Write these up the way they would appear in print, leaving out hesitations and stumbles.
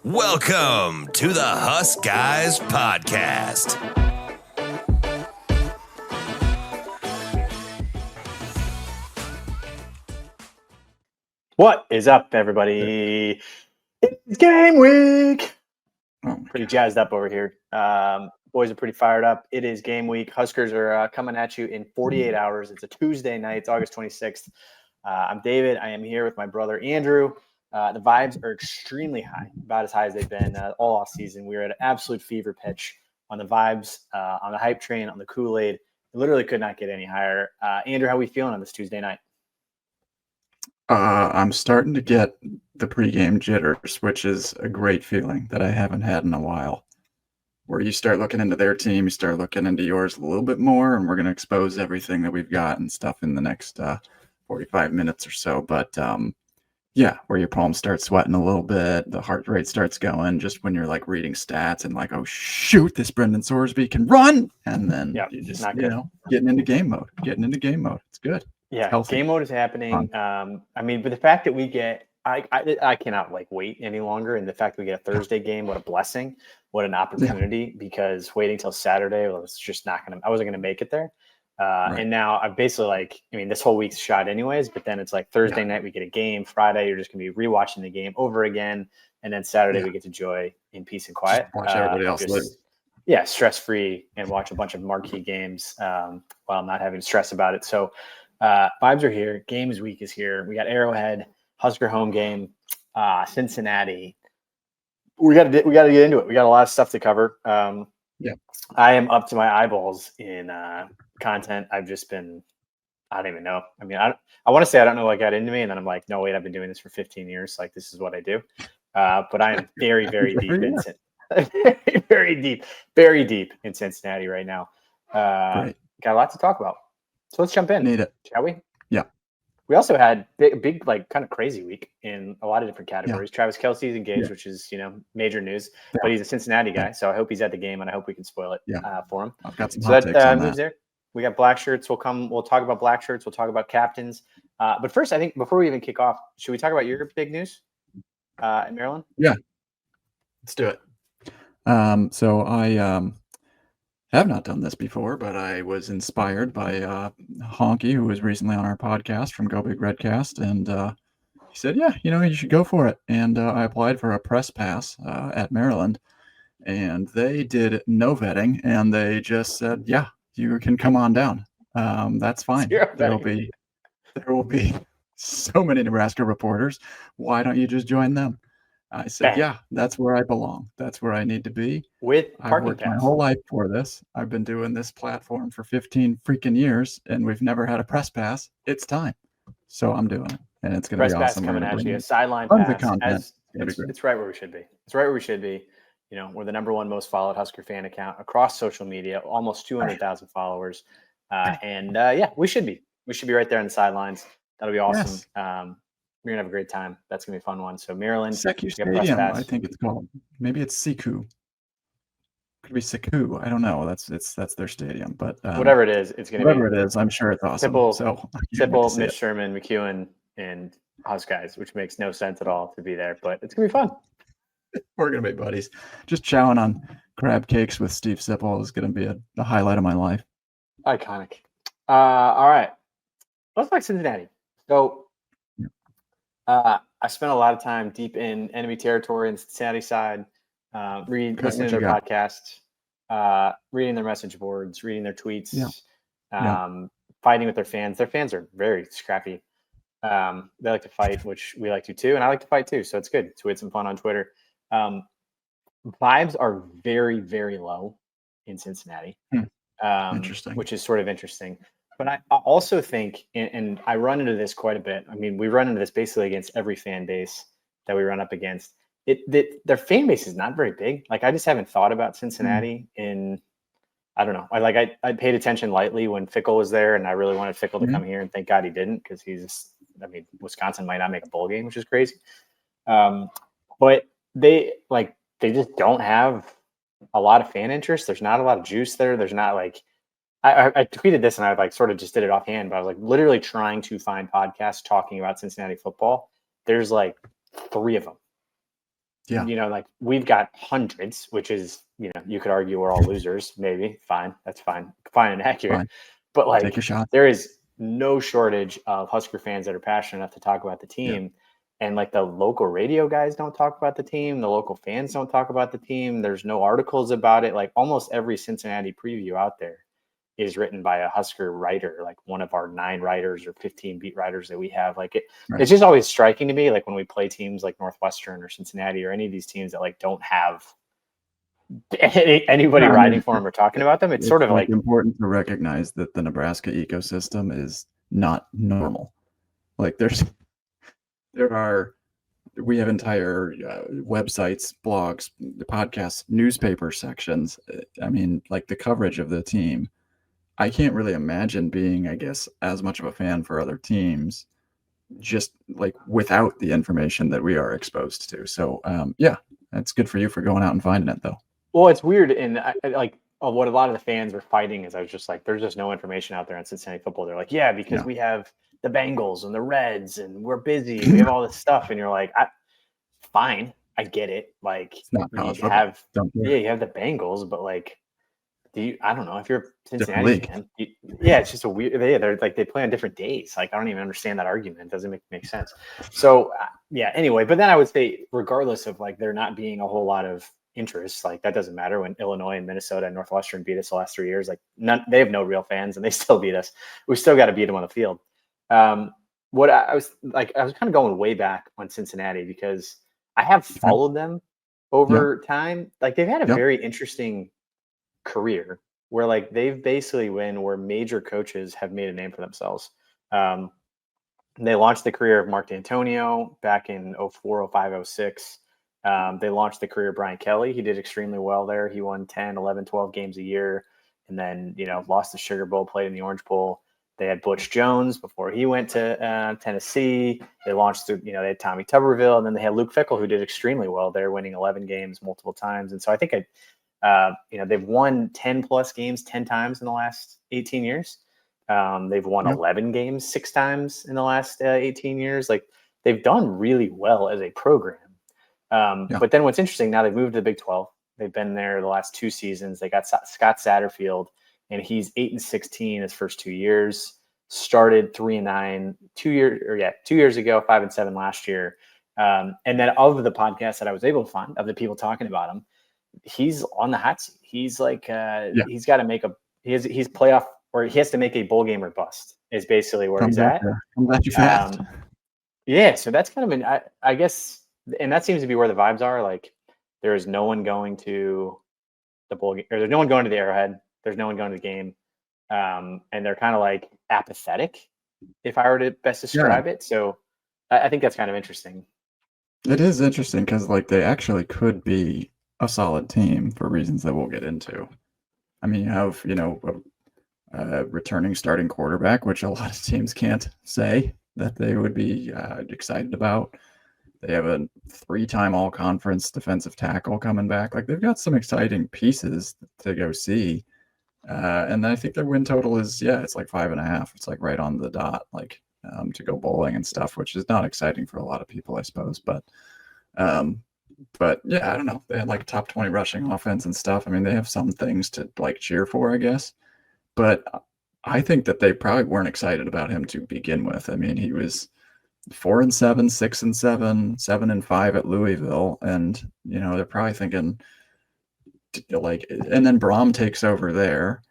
Welcome to the Husk Guys Podcast. What is up, everybody? It's game week. Pretty jazzed up over here. Boys are pretty fired up. It is game week. Huskers are coming at you in 48 hours. It's a Tuesday night. It's August 26th. I'm David. I am here with my brother, Andrew. The vibes are extremely high, about as high as they've been all off season. We are at an absolute fever pitch on the vibes, on the hype train, on the Kool-aid. It literally could not get any higher. Andrew, how are we feeling on this Tuesday night? I'm starting to get the pregame jitters, which is a great feeling that I haven't had in a while. Where you start looking into their team, you start looking into yours a little bit more, and we're going to expose everything that we've got and stuff in the next 45 minutes or so. But yeah, where your palms start sweating a little bit, the heart rate starts going just when you're like reading stats and like, oh shoot, this Brendan Sorsby can run, and then you just getting into game mode. It's good. Yeah, game mode is happening. But the fact that we get, I cannot wait any longer. And the fact that we get a Thursday game, what a blessing, what an opportunity, because waiting till Saturday was just I wasn't going to make it there. Right. And now I've basically this whole week's shot anyways, but then it's like Thursday night, we get a game. Friday, you're just going to be rewatching the game over again. And then Saturday, we get to enjoy in peace and quiet. Just watch everybody else live. Yeah, stress-free and watch a bunch of marquee games while not having stress about it. So, vibes are here. Games week is here. We got Arrowhead, Husker home game, Cincinnati. We got to get into it. We got a lot of stuff to cover. I am up to my eyeballs in content. I've just been, I don't even know. I want to say I don't know what got into me, and then I'm like, no, wait, I've been doing this for 15 years. Like, this is what I do. But I am very, very deep in very deep in Cincinnati right now. Got a lot to talk about. So let's jump in. Need it. Shall we? Yeah. We also had big kind of crazy week in a lot of different categories. Yeah. Travis Kelce's engaged, which is, major news, but he's a Cincinnati guy. So I hope he's at the game, and I hope we can spoil it for him. I've got some hot takes on moves there. We got Blackshirts. We'll talk about Blackshirts. We'll talk about captains. But first, I think before we even kick off, should we talk about your big news in Maryland? Yeah. Let's do it. So I have not done this before, but I was inspired by Honky, who was recently on our podcast from Go Big Redcast, and he said, yeah, you should go for it. And I applied for a press pass at Maryland, and they did no vetting, and they just said, yeah, you can come on down. That's fine. There will be so many Nebraska reporters. Why don't you just join them? I said, yeah, that's where I belong. That's where I need to be. I've worked my whole life for this. I've been doing this platform for 15 freaking years, and we've never had a press pass. It's time. So I'm doing it, and it's going to be awesome. Press pass coming at you, a sideline pass. It's right where we should be. It's right where we should be. We're the number one most followed Husker fan account across social media, almost 200,000 followers. We should be. We should be right there on the sidelines. That'll be awesome. Yes. We're going to have a great time. That's going to be a fun one. So Maryland. Secu Stadium, I think it's called. Maybe it's Siku. Could be Siku. I don't know. That's their stadium. But whatever it is, it's going to be. Whatever it is, I'm sure it's awesome. Tipple, Mitch Sherman, McEwen, and Husk guys, which makes no sense at all to be there. But it's going to be fun. We're going to be buddies. Just chowing on crab cakes with Steve Sipple is going to be the highlight of my life. Iconic. All right. Let's talk Cincinnati. So I spent a lot of time deep in enemy territory in the Cincinnati side, listening to their podcasts, reading their message boards, reading their tweets, fighting with their fans. Their fans are very scrappy. They like to fight, which we like to too, and I like to fight too, so it's good. So we had some fun on Twitter. Vibes are very, very low in Cincinnati, interesting, which is sort of interesting. But I also think, and I run into this quite a bit. We run into this basically against every fan base that we run up against. Their fan base is not very big. Like, I just haven't thought about Cincinnati in, I don't know. I paid attention lightly when Fickle was there, and I really wanted Fickle to come here, and thank God he didn't, because Wisconsin might not make a bowl game, which is crazy. But they just don't have a lot of fan interest. There's not a lot of juice there. There's not I tweeted this, and I sort of just did it offhand, but I was literally trying to find podcasts talking about Cincinnati football. There's 3 of them. Yeah. like we've got hundreds, which is, you could argue we're all losers, maybe. Fine. That's fine. Fine and accurate. Fine. But Take like your shot. there is no shortage of Husker fans that are passionate enough to talk about the team. Yeah. And like the local radio guys don't talk about the team. The local fans don't talk about the team. There's no articles about it. Like almost every Cincinnati preview out there is written by a Husker writer, like one of our 9 writers or 15 beat writers that we have. Like Right. it's just always striking to me, like when we play teams like Northwestern or Cincinnati or any of these teams that like don't have anybody Yeah, I writing mean, for them or talking about them. It's sort of like important to recognize that the Nebraska ecosystem is not normal. Like we have entire websites, blogs, podcasts, newspaper sections. I mean, like the coverage of the team. I can't really imagine being, I guess, as much of a fan for other teams, just like without the information that we are exposed to. So, yeah, that's good for you for going out and finding it, though. Well, it's weird, and what a lot of the fans were fighting is I was just like, there's just no information out there on Cincinnati football. They're like, yeah, because we have the Bengals and the Reds, and we're busy. We have all this stuff, and you're like, fine, I get it. Like It's not you college have, football. you have the Bengals, but like, I don't know if you're a Cincinnati league. fan. It's just a weird. They're like they play on different days. Like I don't even understand that argument. It doesn't make sense. So anyway, but then I would say, regardless of like there not being a whole lot of interest, like that doesn't matter when Illinois and Minnesota and Northwestern beat us the last 3 years. Like they have no real fans and they still beat us. We still got to beat them on the field. What I was kind of going way back on Cincinnati because I have followed them over time. Like they've had a very interesting career where like they've basically where major coaches have made a name for themselves. They launched the career of Mark D'Antonio back in 04, 05, 06. They launched the career of Brian Kelly. He did extremely well there. He won 10, 11, 12 games a year and then, lost the Sugar Bowl, played in the Orange Bowl. They had Butch Jones before he went to Tennessee. They launched through, they had Tommy Tuberville, and then they had Luke Fickell, who did extremely well there, winning 11 games multiple times. And so I think they've won 10 plus games 10 times in the last 18 years. They've won 11 games 6 times in the last 18 years. Like they've done really well as a program. But then what's interesting, now they've moved to the Big 12. They've been there the last 2 seasons. They got Scott Satterfield, and he's 8-16 his first 2 years. Started 3-9 2 years ago, 5-7 last year. And then of the podcasts that I was able to find, of the people talking about him, he's on the hot seat. He's like he's got to he's playoff, or he has to make a bowl game or bust is basically where he's at. I'm glad you asked. So that's kind of I guess, and that seems to be where the vibes are. Like there is no one going to the bowl game, or there's no one going to the Arrowhead. There's no one going to the game, and they're kind of like apathetic, if I were to best describe it. So I think that's kind of interesting. It is interesting because like they actually could be a solid team for reasons that we'll get into. I mean, you have, a returning starting quarterback, which a lot of teams can't say that they would be excited about. They have a 3-time all-conference defensive tackle coming back. Like they've got some exciting pieces to go see. And I think their win total is, it's like 5.5. It's like right on the dot, like to go bowling and stuff, which is not exciting for a lot of people, I suppose. But yeah, I don't know. They had like top 20 rushing offense and stuff. I mean, they have some things to like cheer for, I guess. But I think that they probably weren't excited about him to begin with. I mean, he was 4-7, 6-7, 7-5 at Louisville, and they're probably thinking like, and then Braum takes over there,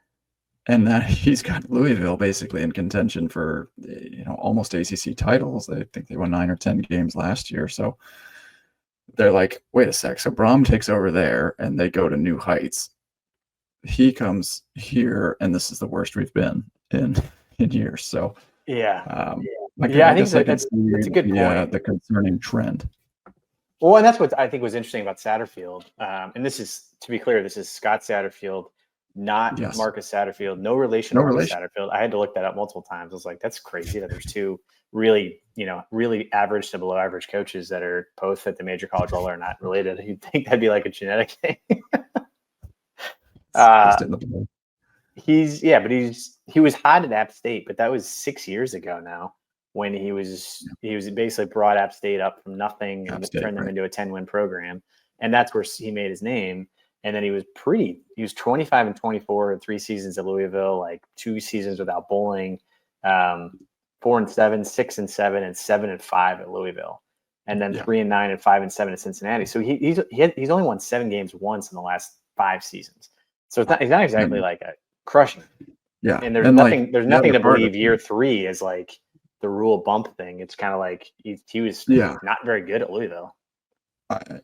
and then he's got Louisville basically in contention for almost ACC titles. I think they won 9 or 10 games last year, so they're like, wait a sec. So Braum takes over there, and they go to new heights. He comes here, and this is the worst we've been in years. So I guess think that's a good point. The concerning trend. Well, and that's what I think was interesting about Satterfield. And this is, to be clear, this is Scott Satterfield, not Marcus Satterfield. No relation to Marcus Satterfield. I had to look that up multiple times. I was like, that's crazy that there's 2 really, really average to below average coaches that are both at the major college level are not related. You'd think that'd be like a genetic thing. He was hot at App State, but that was 6 years ago now when he was basically brought App State up from nothing and turned them into a 10-win program, and that's where he made his name. And then he was 25-24 in 3 seasons at Louisville, like 2 seasons without bowling, 4-7, 6-7, and 7-5 at Louisville, and then 3-9 and 5-7 at Cincinnati. So he's only won 7 games once in the last 5 seasons. So it's not exactly like a crushing. Yeah, and there's nothing to believe year 3 is like the rule bump thing. It's kind of like he was not very good at Louisville.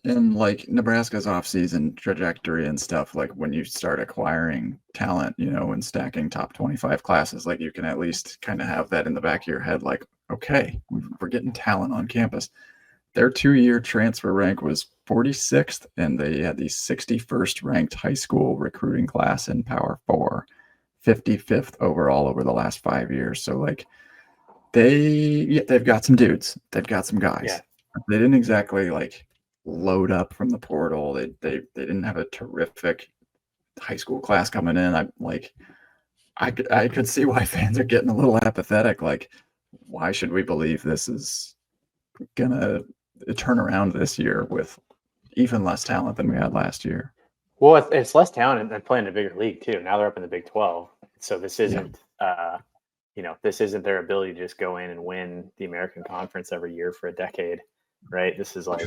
And like Nebraska's offseason trajectory and stuff, like when you start acquiring talent, and stacking top 25 classes, like you can at least kind of have that in the back of your head, like, okay, we're getting talent on campus. Their 2-year transfer rank was 46th, and they had the 61st ranked high school recruiting class in Power 4, 55th overall over the last 5 years. So like they've got some dudes, they've got some guys. Yeah. They didn't exactly like load up from the portal. They didn't have a terrific high school class coming in. I could see why fans are getting a little apathetic. Like, why should we believe this is gonna turn around this year with even less talent than we had last year? Well, it's less talent and playing a bigger league too. Now they're up in the Big 12, so this isn't this isn't their ability to just go in and win the American Conference every year for a decade, right? This is like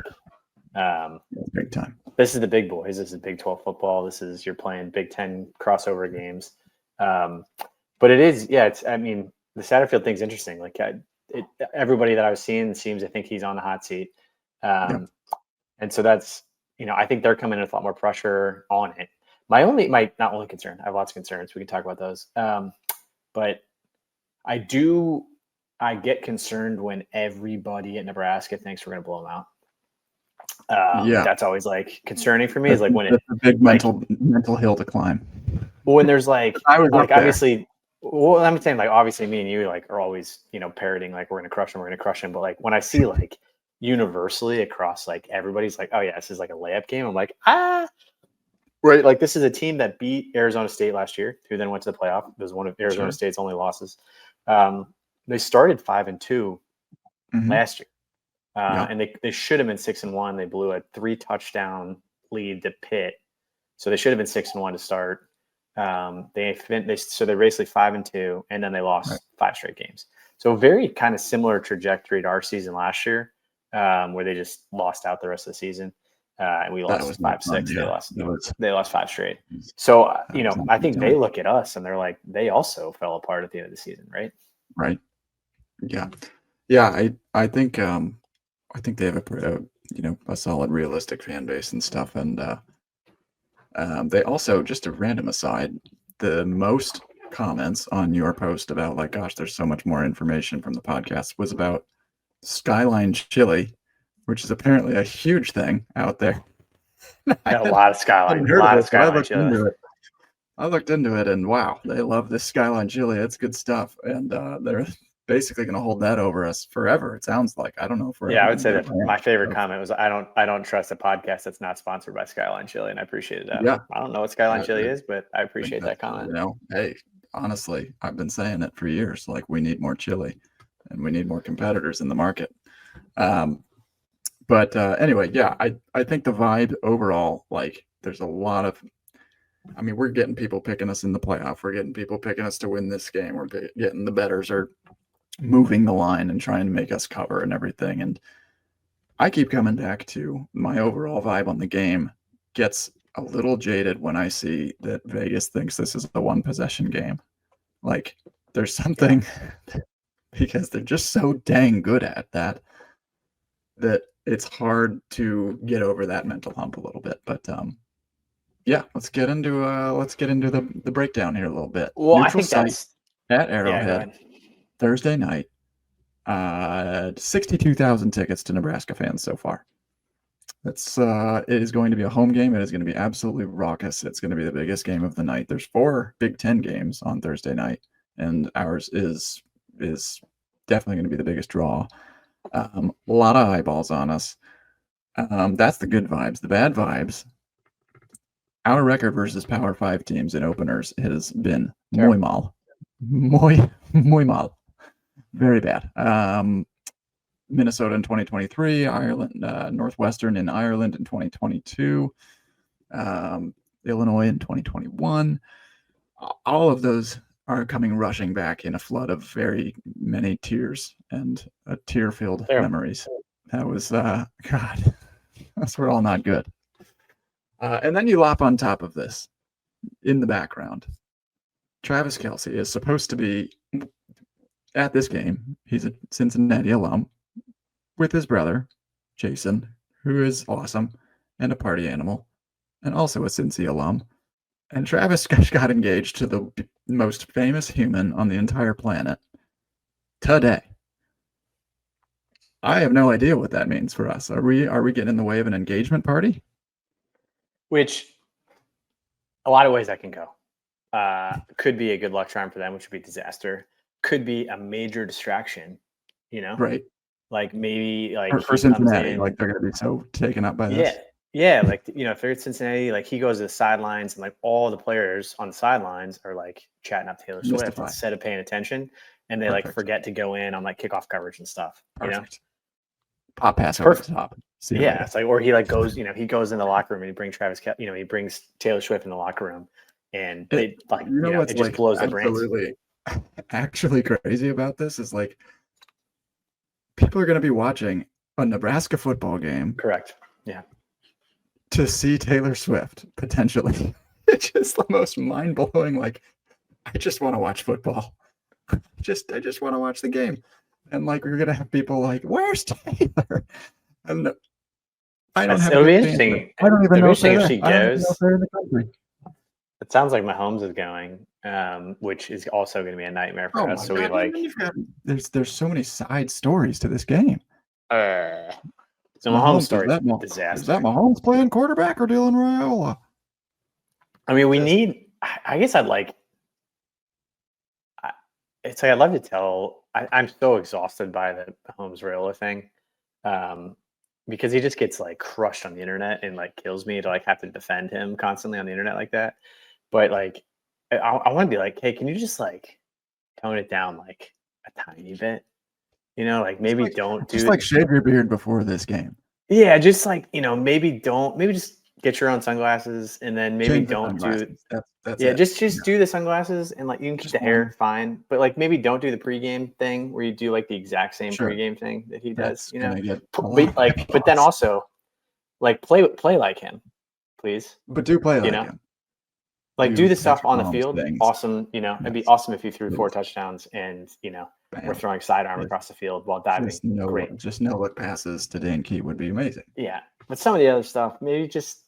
big time. This is the big boys. This is Big 12 football. You're playing Big 10 crossover games. But it is, the Satterfield thing's interesting. Like everybody that I was seeing seems to think he's on the hot seat. And so that's, I think they're coming in with a lot more pressure on it. My not only concern, I have lots of concerns. We can talk about those. But I get concerned when everybody at Nebraska thinks we're going to blow them out. That's always like concerning for me. Is like when it's a big mental hill to climb. When there's obviously, well, I'm saying like obviously me and you like are always parroting like we're gonna crush them. But like when I see like universally across like everybody's like, oh yeah, this is like a layup game. I'm like right. Like this is a team that beat Arizona State last year, who then went to the playoff. It was one of Arizona State's only losses. They started 5-2 last year. And they should have been 6-1. They blew a 3-touchdown lead to Pitt, so they should have been 6-1 to start. They're basically 5-2, and then they lost 5 straight games. So very kind of similar trajectory to our season last year, where they just lost out the rest of the season, and we lost 5-6. They lost 5 straight. So I think they look at us and they're like, they also fell apart at the end of the season, right? Right. Yeah. I think. I think they have a solid, realistic fan base and stuff. And they also, just a random aside, the most comments on your post about like, gosh, there's so much more information from the podcast was about Skyline Chili, which is apparently a huge thing out there. Got a lot of Skyline. Chili. I looked into it and wow, they love this Skyline Chili. It's good stuff. And they're basically going to hold that over us forever. It sounds like. I don't know. Yeah, I would say that my favorite comment was, I don't trust a podcast that's not sponsored by Skyline Chili, and I appreciated that. Yeah. I don't know what Skyline Chili is, but I appreciate that comment. Hey, honestly, I've been saying it for years. Like, we need more chili, and we need more competitors in the market. But anyway, I think the vibe overall, like, there's a lot of. I mean, we're getting people picking us in the playoff. We're getting people picking us to win this game. We're getting the bettors are moving the line and trying to make us cover and everything. And I keep coming back to my overall vibe on the game gets a little jaded when I see that Vegas thinks this is a 1-possession game. Like, there's something because they're just so dang good at that it's hard to get over that mental hump a little bit. But let's get into the breakdown here a little bit. Well, I think that's at Arrowhead. Thursday night, 62,000 tickets to Nebraska fans so far. It is going to be a home game. It is going to be absolutely raucous. It's going to be the biggest game of the night. There's 4 Big 10 games on Thursday night, and ours is definitely going to be the biggest draw. A lot of eyeballs on us. That's the good vibes. The bad vibes. Our record versus Power 5 teams in openers has been muy mal. Muy mal. very bad. Minnesota in 2023, Ireland, Northwestern in Ireland in 2022, Illinois in 2021. All of those are coming rushing back in a flood of very many tears and tear-filled memories. That was, God, those were all not good. And then you lop on top of this, in the background, Travis Kelce is supposed to be at this game. He's a Cincinnati alum with his brother, Jason, who is awesome and a party animal, and also a Cincy alum. And Travis got engaged to the most famous human on the entire planet today. I have no idea what that means for us. Are we getting in the way of an engagement party? Which, a lot of ways that can go. Could be a good luck charm for them, which would be disaster. Could be a major distraction, Right. Like maybe like for Cincinnati, like they're going to be so taken up by this. Yeah, like if they're at Cincinnati, like he goes to the sidelines and like all the players on the sidelines are like chatting up Taylor Swift instead of paying attention, and they like forget to go in on like kickoff coverage and stuff. Pop pass over the top. Yeah, it's like, or he like goes, he goes in the locker room and he brings he brings Taylor Swift in the locker room, and they like it just blows their brains. Actually crazy about this is like people are going to be watching a Nebraska football game. Correct. Yeah. To see Taylor Swift potentially. It's just the most mind-blowing. Like, I just want to watch football. I just want to watch the game. And like we're gonna have people like, where's Taylor? And I don't have. It'll be interesting. I don't even know if she goes. they're in the country. It sounds like Mahomes is going, which is also going to be a nightmare for us. So God, we like. There's so many side stories to this game. So Mahomes story disaster. Is that Mahomes playing quarterback or Dylan Raiola? I mean, we need. I guess I'd like. It's like I'd love to tell. I'm so exhausted by the Mahomes Raiola thing, because he just gets like crushed on the internet and like kills me to like have to defend him constantly on the internet like that. But like, I want to be like, hey, can you just like tone it down like a tiny bit? Like maybe like, don't do just like shave your beard before this game. Yeah, just like maybe just get your own sunglasses and then maybe don't do that's yeah, just do the sunglasses and like you can keep the hair fine, but like maybe don't do the pregame thing where you do like the exact same pregame thing that he does. But then also like play like him, please. But do play like him. Like do the stuff on the field. Awesome, it'd be awesome if you threw 4 touchdowns and we're throwing sidearm across the field while diving. Just no look passes to Dan Key would be amazing. Yeah, but some of the other stuff, maybe just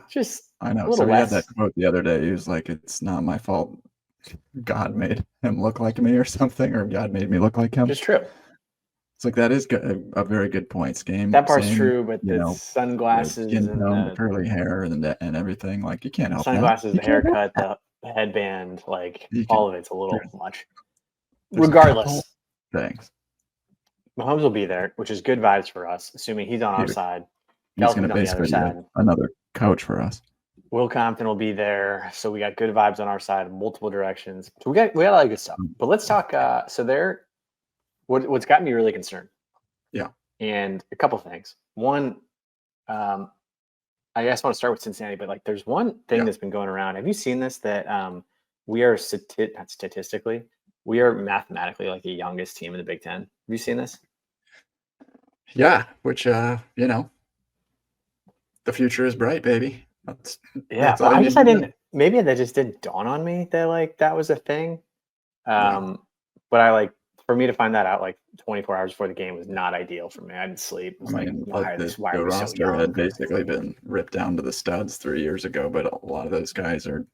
just I know. So he had that quote the other day. He was like, "It's not my fault. God made him look like me, or something, or God made me look like him." It's true. It's like that is a very good point. Game that part's true, but the sunglasses and the curly hair and everything, like you can't help sunglasses, the haircut, the headband, like all of it's a little much. Regardless, thanks. Mahomes will be there, which is good vibes for us, assuming he's on our side. He's going to basically be another coach for us. Will Compton will be there, so we got good vibes on our side, multiple directions. So we got a lot of good stuff. But let's talk. What's got me really concerned? Yeah, and a couple things. One, I guess I want to start with Cincinnati, but like, there's one thing that's been going around. Have you seen this? That we are not statistically, we are mathematically like the youngest team in the Big Ten. Have you seen this? Yeah, which the future is bright, baby. That's but I guess I didn't. Maybe that just didn't dawn on me that like that was a thing. But I like for me to find that out like 24 hours before the game was not ideal for me. I didn't sleep. It was the roster had basically been ripped down to the studs 3 years ago, but a lot of those guys are,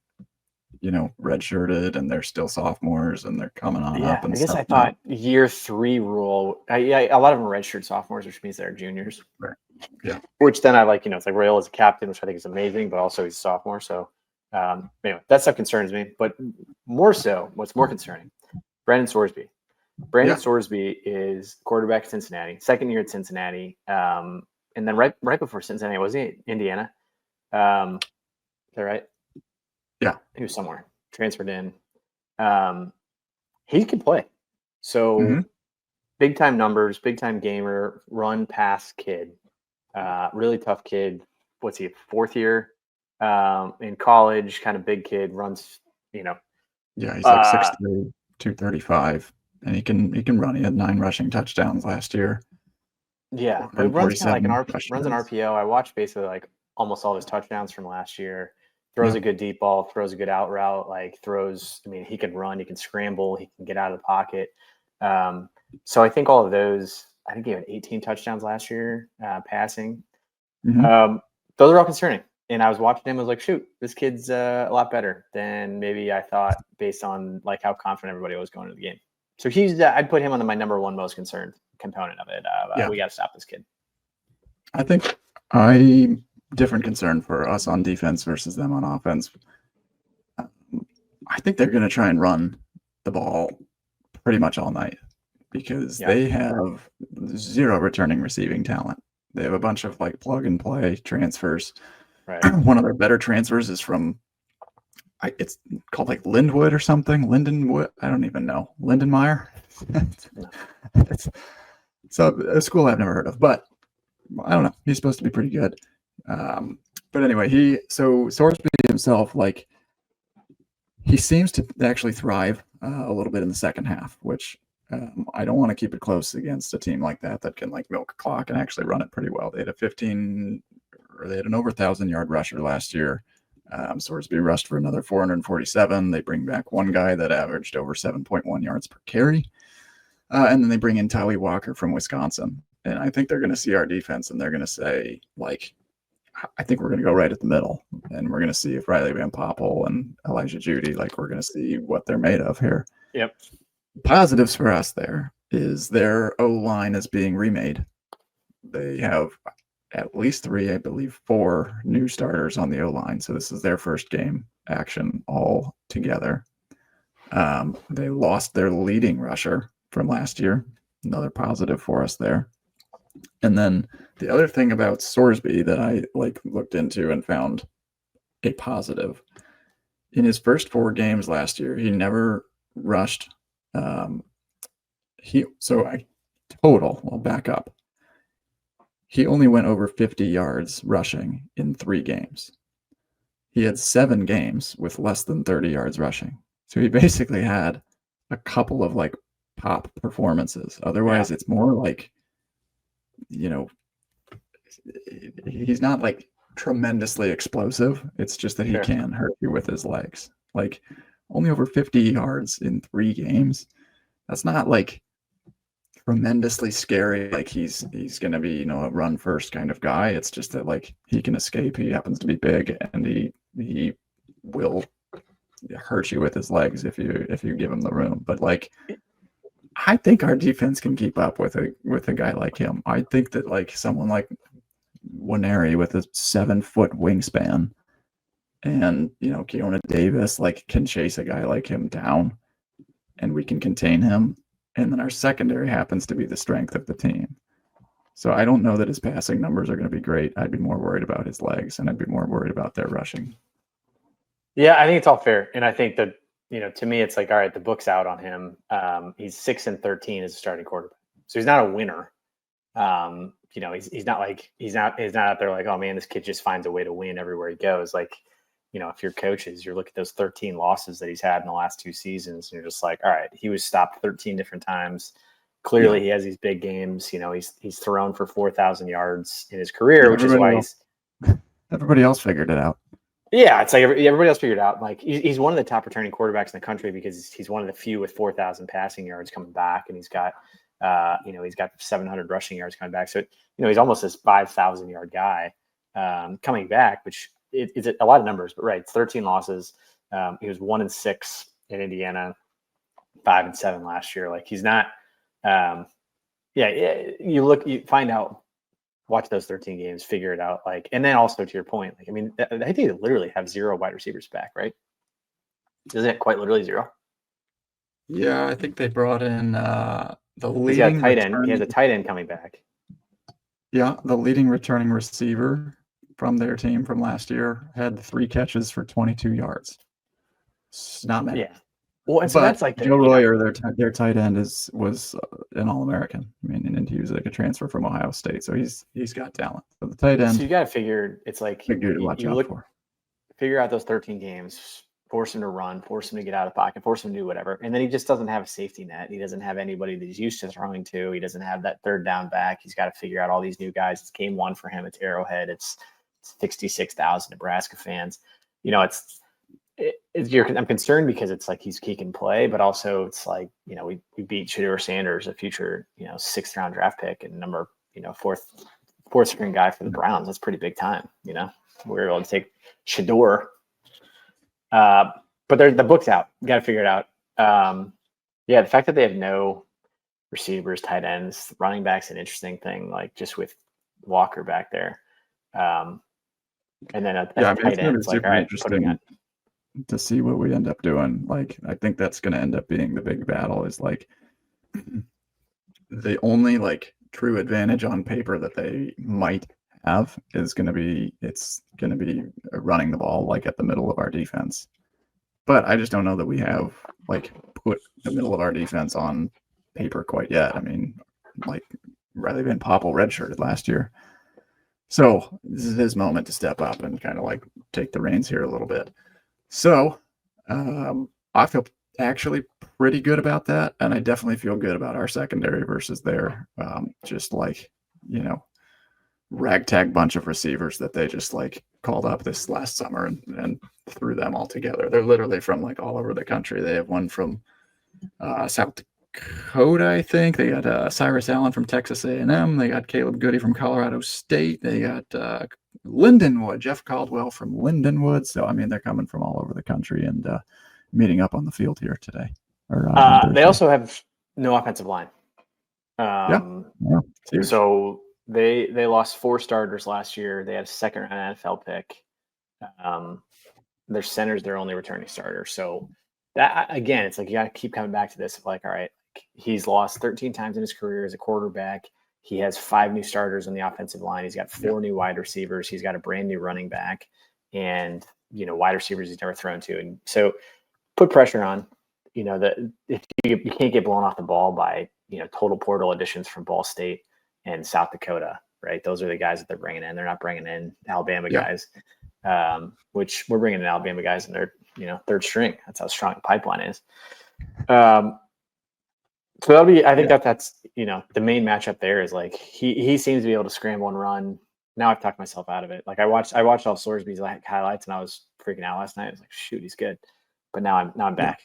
redshirted and they're still sophomores and they're coming on up. And I guess I thought year 3 rule. A lot of them are redshirt sophomores, which means they're juniors. Right. Yeah. Which then I like, it's like Rail is a captain, which I think is amazing, but also he's a sophomore. So anyway, that stuff concerns me. But more so, what's more concerning, Brandon Sorsby. Sorsby is quarterback at Cincinnati, second year at Cincinnati. And then right before Cincinnati, was he at Indiana? Is that right? Yeah. He was somewhere, transferred in. He can play. So Mhm. big time numbers, big time gamer, run pass kid. Really tough kid. What's he, fourth year in college, kind of big kid, runs, Yeah, he's like uh, 6'3", 235, and he can run. He had 9 rushing touchdowns last year, yeah, but runs kind of like 447 rush runs an yards. RPO. I watched basically like almost all his touchdowns from last year. Throws Yeah. a good deep ball, throws a good out route, like throws. I mean, he can run, he can scramble, he can get out of the pocket. So I think all of those. I think he had 18 touchdowns last year passing. Mhm. Those are all concerning. And I was watching him. I was like, shoot, this kid's a lot better than maybe I thought, based on like how confident everybody was going into the game. So I'd put him on my number one most concerned component of it. Yeah. We got to stop this kid. I think different concern for us on defense versus them on offense. I think they're going to try and run the ball pretty much all night because Yeah. they have 0 returning receiving talent. They have a bunch of like plug and play transfers. Right. One of their better transfers is from it's called like Lindwood or something. Lindenwood. I don't even know. Lindenmeyer. It's so a school I've never heard of, but I don't know. He's supposed to be pretty good. But anyway, Sorsby himself, like he seems to actually thrive a little bit in the second half, which I don't want to keep it close against a team like that can like milk a clock and actually run it pretty well. They had an over 1,000-yard rusher last year. Sorsby rushed for another 447. They bring back one guy that averaged over 7.1 yards per carry. And then they bring in Tally Walker from Wisconsin. And I think they're going to see our defense and they're going to say, like, I think we're going to go right at the middle. And we're going to see if Riley Van Poppel and Elijah Judy, like, we're going to see what they're made of here. Yep. Positives for us there is their O-line is being remade. They have at least 3, I believe 4 new starters on the O-line. So this is their first game action all together. They lost their leading rusher from last year. Another positive for us there. And then the other thing about Sorsby that I looked into and found a positive, in his first 4 games last year, he never rushed. I'll back up. He only went over 50 yards rushing in 3 games. He had 7 games with less than 30 yards rushing. So he basically had a couple of like pop performances. Otherwise, It's more like, he's not like tremendously explosive. It's just that he can hurt you with his legs. Like only over 50 yards in 3 games. That's not like tremendously scary. Like he's going to be, a run first kind of guy. It's just that like he can escape. He happens to be big and he will hurt you with his legs if you give him the room. But like, I think our defense can keep up with a guy like him. I think that like someone like Waneri with a 7-foot wingspan and Keona Davis like can chase a guy like him down and we can contain him. And then our secondary happens to be the strength of the team. So I don't know that his passing numbers are going to be great. I'd be more worried about his legs and I'd be more worried about their rushing. Yeah, I think it's all fair. And I think that, to me, it's like, all right, the book's out on him. He's 6-13 as a starting quarterback. So he's not a winner. He's not out there like, oh man, this kid just finds a way to win everywhere he goes. Like, if you're coaches, you look at those 13 losses that he's had in the last 2 seasons, and you're just like, all right, he was stopped 13 different times. Clearly, He has these big games. He's thrown for 4,000 yards in his career, which is why everybody else figured it out. Yeah, it's like everybody else figured out. Like he's one of the top returning quarterbacks in the country because he's one of the few with 4,000 passing yards coming back, and he's got 700 rushing yards coming back. So he's almost this 5,000 yard guy coming back, which it's a lot of numbers. But right, it's 13 losses. He was 1-6 in Indiana, 5-7 last year. Like he's not. You find out. Watch those 13 games, figure it out. Like, and then also to your point, like, I mean, I think they literally have 0 wide receivers back, right? Isn't it quite literally 0? Yeah, I think they brought in the leading. He's got a tight end. He has a tight end coming back. Yeah, the leading returning receiver from their team from last year had 3 catches for 22 yards. It's not many. Yeah. Well, and so But that's like Joe Royer, their tight end was an All-American. I mean, and he was like a transfer from Ohio State, so he's got talent. So the tight end, so you got to figure it's like big dude to watch out for. Figure out those 13 games, force him to run, force him to get out of the pocket, force him to do whatever, and then he just doesn't have a safety net. He doesn't have anybody that he's used to throwing to. He doesn't have that third down back. He's got to figure out all these new guys. It's game one for him. It's Arrowhead. It's 66,000 Nebraska fans. You know, I'm concerned because it's like he can play, but also it's like, you know, we beat Shedeur Sanders, a future, you know, 6th round draft pick and number, you know, fourth string guy for the Browns. That's pretty big time. You know, we were able to take Shedeur. But the book's out. You got to figure it out. Yeah, the fact that they have no receivers, tight ends, running backs, an interesting thing. Like just with Walker back there, and then at tight end, it's like all right, putting it. To see what we end up doing. Like, I think that's going to end up being the big battle. Is like the only like true advantage on paper that they might have is going to be running the ball like at the middle of our defense. But I just don't know that we have like put the middle of our defense on paper quite yet. I mean, like Riley Van Poppel redshirted last year. So this is his moment to step up and kind of like take the reins here a little bit. So I feel actually pretty good about that. And I definitely feel good about our secondary versus their just like, you know, ragtag bunch of receivers that they just like called up this last summer and threw them all together. They're literally from like all over the country. They have one from South Dakota, I think. They got Cyrus Allen from Texas A&M. They got Caleb Goody from Colorado State. They got Lindenwood, Jeff Caldwell from Lindenwood. So, I mean, they're coming from all over the country and meeting up on the field here today. They also have no offensive line. So they lost 4 starters last year. They had a 2nd-round NFL pick. Their center's their only returning starter. So that, again, it's like you got to keep coming back to this. Like, all right, he's lost 13 times in his career as a quarterback. He has 5 new starters on the offensive line. He's got 4 new wide receivers. He's got a brand new running back and, you know, wide receivers he's never thrown to. And so put pressure on, you know, that if you can't get blown off the ball by, you know, total portal additions from Ball State and South Dakota, right? Those are the guys that they're bringing in. They're not bringing in Alabama guys, which we're bringing in Alabama guys and they're, you know, 3rd string. That's how strong the pipeline is. So that'll be, I think that's, you know, the main matchup there is like, he seems to be able to scramble and run. Now I've talked myself out of it. Like I watched all Sorsby's highlights and I was freaking out last night. I was like, shoot, he's good. But now I'm back.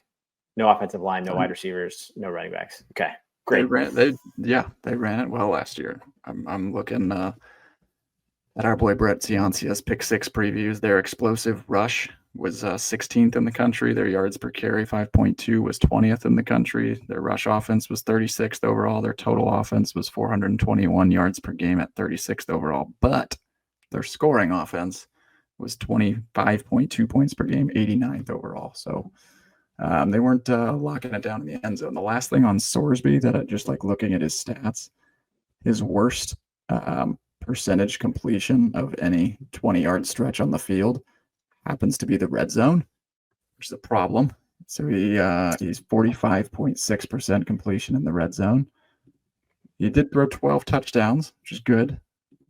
No offensive line, no wide receivers, no running backs. Okay, great. They ran it well last year. I'm looking at our boy Brett Ciancia's pick 6 previews. Their explosive rush was 16th in the country. Their yards per carry, 5.2, was 20th in the country. Their rush offense was 36th overall. Their total offense was 421 yards per game at 36th overall. But their scoring offense was 25.2 points per game, 89th overall. So they weren't locking it down in the end zone. The last thing on Sorsby that just like looking at his stats, his worst percentage completion of any 20-yard stretch on the field happens to be the red zone, which is a problem. So he's 45.6% completion in the red zone. He did throw 12 touchdowns, which is good,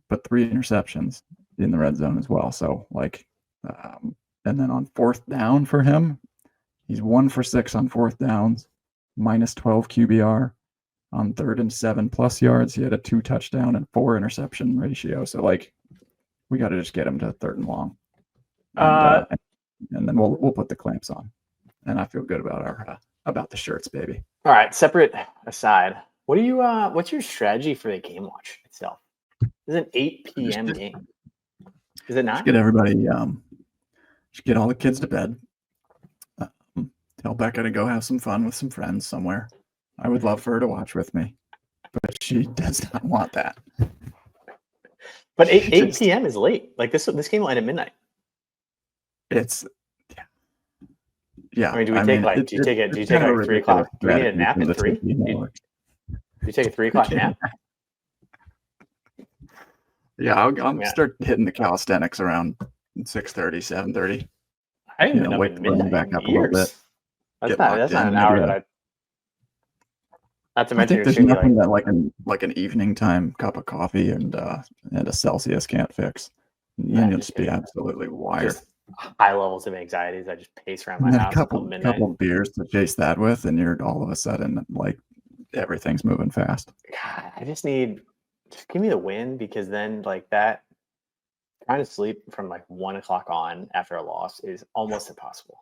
but 3 interceptions in the red zone as well. So like, and then on 4th down for him, he's 1 for 6 on 4th downs, minus 12 QBR. On 3rd and 7+ yards, he had a 2 touchdown and 4 interception ratio. So like, we got to just get him to 3rd and long. And then we'll put the clamps on, and I feel good about about the shirts, baby. All right, separate aside, what's your strategy for the game watch itself? It's an 8 p.m. game. Is it not? Just get everybody, just get all the kids to bed. Tell Becca to go have some fun with some friends somewhere. I would love for her to watch with me, but she does not want that. But 8 p.m. is late. Like this game will end at midnight. It's yeah. I mean, do you take like 3 o'clock? Do we need a nap at 3? Do you take a 3 o'clock nap? Yeah, I'll start hitting the calisthenics around 6:30, 7:30. I haven't been up at midnight back up in years. a little bit. That's get not locked that's not in. an hour Maybe that I. Not to I mention think you're there's just gonna be nothing that like an evening time cup of coffee and a Celsius can't fix. And then yeah, you'll just just be kidding. absolutely wired. Just high levels of anxiety as I just pace around my And then a house until couple midnight. couple beers to chase that with, and you're all of a sudden like everything's moving fast. God, I just give me the win because then like that trying to sleep from like 1 o'clock on after a loss is almost impossible.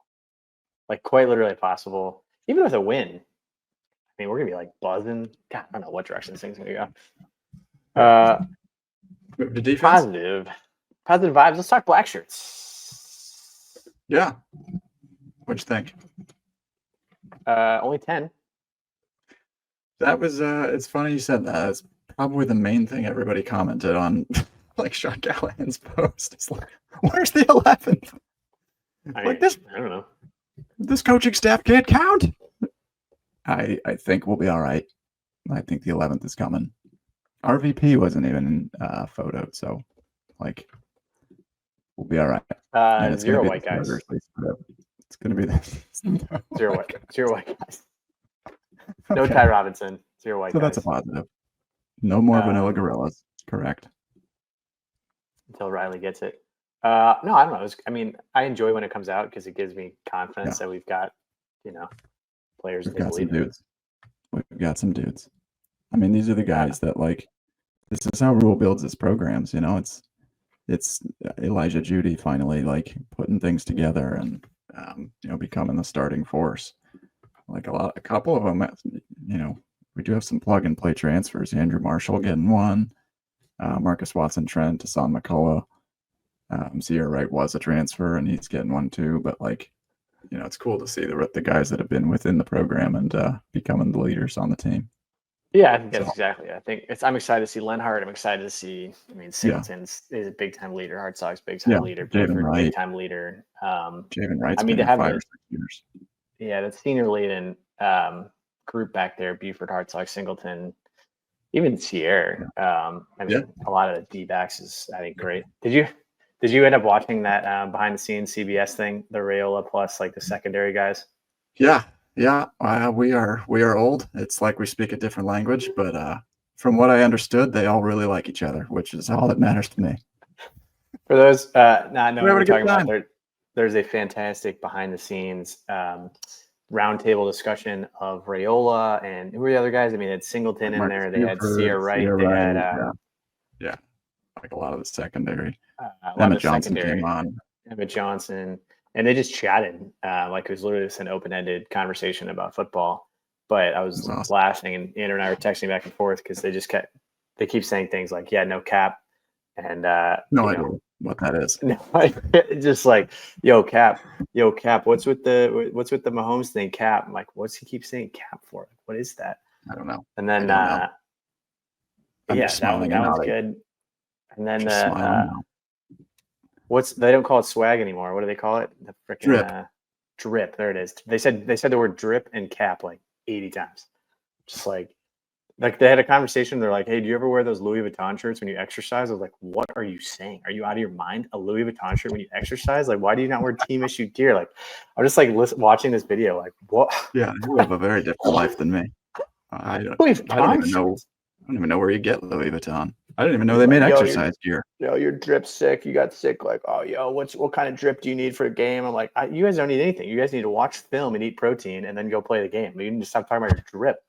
Like quite literally impossible. Even with a win, I mean we're gonna be like buzzing. God, I don't know what direction this thing's gonna go. Move to defense. Positive vibes. Let's talk Blackshirts. Yeah. What'd you think? Only 10. That was it's funny you said that. It's probably the main thing everybody commented on like Sean Callahan's post. It's like, where's the 11th? Like this I don't know. This coaching staff can't count. I think we'll be all right. I think the 11th is coming. RVP wasn't even photoed, so like we'll be all right. And it's Zero gonna be white guys. It's gonna be the Zero white guys. No Okay. Ty Robinson. Zero white So guys. that's a positive. No more vanilla gorillas. Correct. Until Riley gets it. No, I don't know. I enjoy when it comes out because it gives me confidence that we've got, players We've that got some believe in. dudes. We've got some dudes. I mean, these are the guys that like. This is how Rule builds his programs. It's Elijah Judy finally like putting things together and becoming the starting force. Like a couple of them, we do have some plug and play transfers. Andrew Marshall getting one, Marcus Watson Trent, Hassan McCullough. Sierra Wright was a transfer and he's getting one too. But like, it's cool to see the guys that have been within the program and becoming the leaders on the team. Yeah, I think that's exactly. I'm excited to see Lenhart. I'm excited to see. Singleton's is a big time leader. Hard Sox big time leader. Javen Wright, big time leader. Javen Wright's to been have 5 or 6 years. Yeah, the senior laden group back there: Buford, Hard Sox, Singleton, even Sierra. A lot of the D-backs is I think great. Did you end up watching that behind the scenes CBS thing, the Raiola plus like the secondary guys? Yeah. We are old. It's like we speak a different language, but from what I understood, they all really like each other, which is all that matters to me. For those not knowing what we're talking time. about, there's a fantastic behind the scenes roundtable discussion of Raiola and who were the other guys? They had Singleton in there. They had Sierra Wright. They had like a lot of the secondary. Emmett Johnson came on. Emmett Johnson. And they just chatted, like it was literally just an open-ended conversation about football. But I was laughing, and Andrew and I were texting back and forth because they keep saying things like, "Yeah, no cap," and no idea what that is. No, just like, yo, cap, what's with the Mahomes thing, cap? I'm like, what's he keep saying cap for? What is that? I don't know. And then, that was good. And then they don't call it swag anymore. What do they call it? The freaking drip. There it is. They said the word drip and cap like 80 times. Just like they had a conversation. They're like, hey, do you ever wear those Louis Vuitton shirts when you exercise? I was like, what are you saying? Are you out of your mind? A Louis Vuitton shirt when you exercise? Like, why do you not wear team issued gear? Like, I'm just like watching this video. Like, what? Yeah, you live a very different life than me. I don't even know where you get Louis Vuitton. I didn't even know they made exercise gear. Your drip's sick. You got sick. Like, oh, what kind of drip do you need for a game? I'm like, you guys don't need anything. You guys need to watch film and eat protein and then go play the game. You need to stop talking about your drip.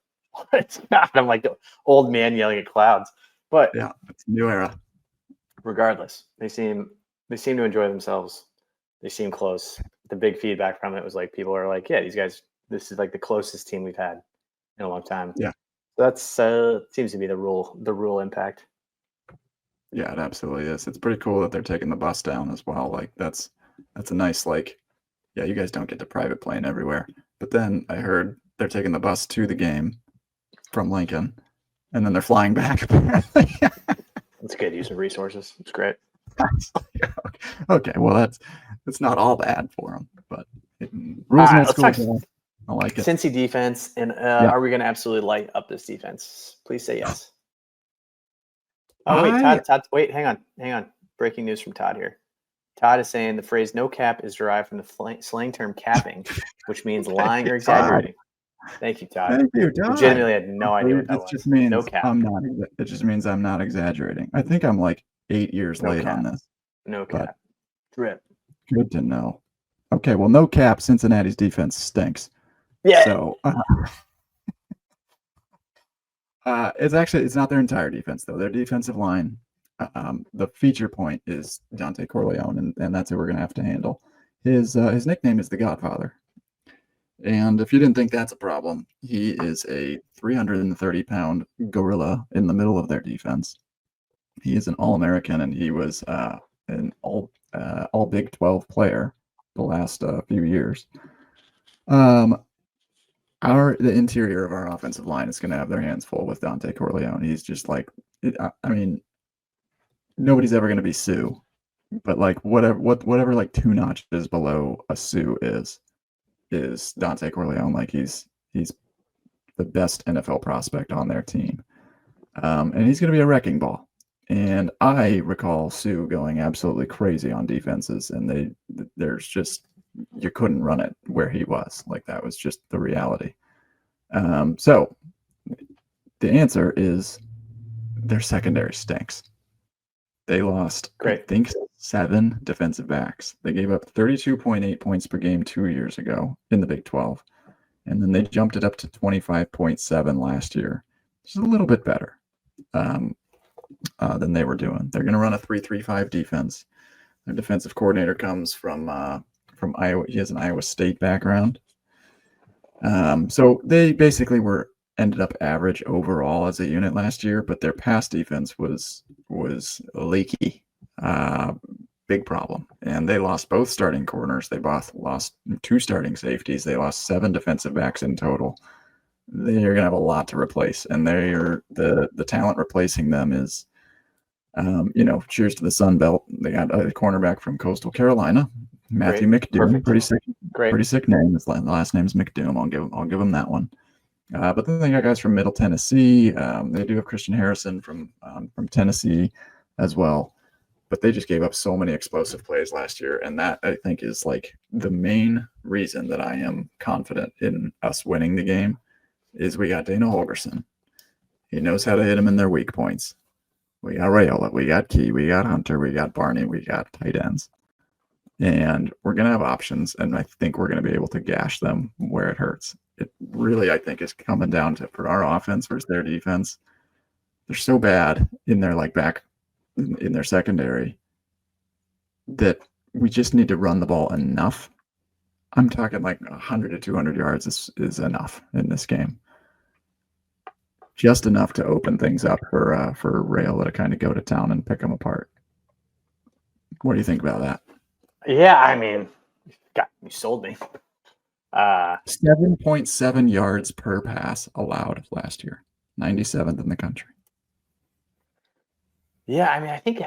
It's not. I'm like the old man yelling at clouds. But yeah, it's a new era. Regardless, they seem to enjoy themselves. They seem close. The big feedback from it was like people are like, yeah, these guys. This is like the closest team we've had in a long time. Yeah, so that's seems to be the rule impact. Yeah, it absolutely is. It's pretty cool that they're taking the bus down as well. Like that's a nice you guys don't get to private plane everywhere. But then I heard they're taking the bus to the game from Lincoln, and then they're flying back. That's good use of resources. It's great. Okay, well that's not all bad for them, but rules and school. I like it. Cincy defense, and are we going to absolutely light up this defense? Please say yes. Oh wait, Todd. Wait, hang on. Breaking news from Todd here. Todd is saying the phrase "no cap" is derived from the slang term "capping," which means lying or exaggerating. Thank you, Todd. Thank you, Todd. Legitimately had no idea what that It was. just means No cap. It just means I'm not exaggerating. I think I'm like 8 years No late cap. on this. No But cap. Drip. good to know. Okay, well, no cap. Cincinnati's defense stinks. Yeah. So it's not their entire defense though. Their defensive line. The feature point is Dante Corleone, and that's who we're gonna have to handle. His nickname is the Godfather. And if you didn't think that's a problem, he is a 330-pound gorilla in the middle of their defense. He is an All-American, and he was an all Big 12 player the last few years. The interior of our offensive line is going to have their hands full with Dante Corleone. He's just like, I mean, nobody's ever going to be Sue, but like whatever like 2 notches below a Sue is Dante Corleone. Like he's the best NFL prospect on their team, and he's going to be a wrecking ball. And I recall Sue going absolutely crazy on defenses, and there's just you couldn't run it where he was. Like that was just the reality. So the answer is their secondary stinks. They lost, I think, 7 defensive backs. They gave up 32.8 points per game 2 years ago in the Big 12. And then they jumped it up to 25.7 last year. Which is a little bit better than they were doing. They're going to run a 3-3-5 defense. Their defensive coordinator comes from Iowa. He has an Iowa State background. So they basically ended up average overall as a unit last year, but their pass defense was leaky. Big problem. And they lost both starting corners. They both lost 2 starting safeties. They lost 7 defensive backs in total. They're going to have a lot to replace, and the talent replacing them is, cheers to the Sun Belt. They got a cornerback from Coastal Carolina, Matthew McDoom. Pretty sick name. His last name is McDoom. I'll give him that one. But then they got guys from Middle Tennessee. They do have Christian Harrison from Tennessee as well. But they just gave up so many explosive plays last year, and that I think is like the main reason that I am confident in us winning the game is we got Dana Holgorsen. He knows how to hit them in their weak points. We got Rayola, we got Key, we got Hunter, we got Barney, we got tight ends. And we're going to have options, and I think we're going to be able to gash them where it hurts. It really, I think, is coming down to for our offense versus their defense. They're so bad in their back in their secondary that we just need to run the ball enough. I'm talking like 100 to 200 yards is enough in this game. Just enough to open things up for Rayola to kind of go to town and pick them apart. What do you think about that? Yeah, I mean, you sold me. 7.7 yards per pass allowed last year, 97th in the country. Yeah, I mean, I think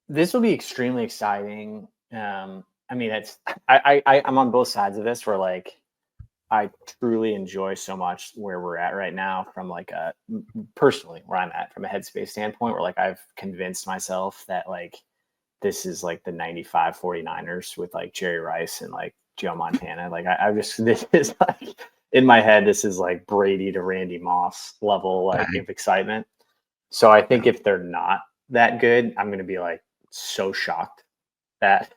this will be extremely exciting. I mean, I'm on both sides of this where I truly enjoy so much where we're at right now from personally where I'm at from a headspace standpoint where I've convinced myself that this is the 95 49ers with Jerry Rice and Joe Montana. This is in my head, this is Brady to Randy Moss level of excitement. So I think if they're not that good, I'm going to be so shocked that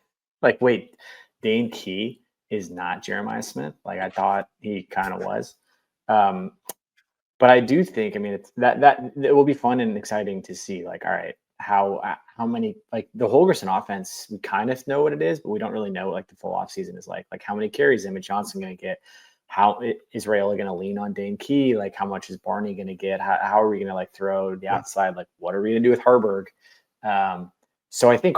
wait, Dane Key is not Jeremiah Smith. I thought he kind of was. But I do think, I mean, it's that it will be fun and exciting to see all right, how many the Holgorsen offense, we kind of know what it is, but we don't really know what the full offseason is like how many carries Emmett Johnson going to get, how is Rayola going to lean on Dane Key, how much is Barney going to get, how are we going to throw the outside, what are we going to do with Herberg? So I think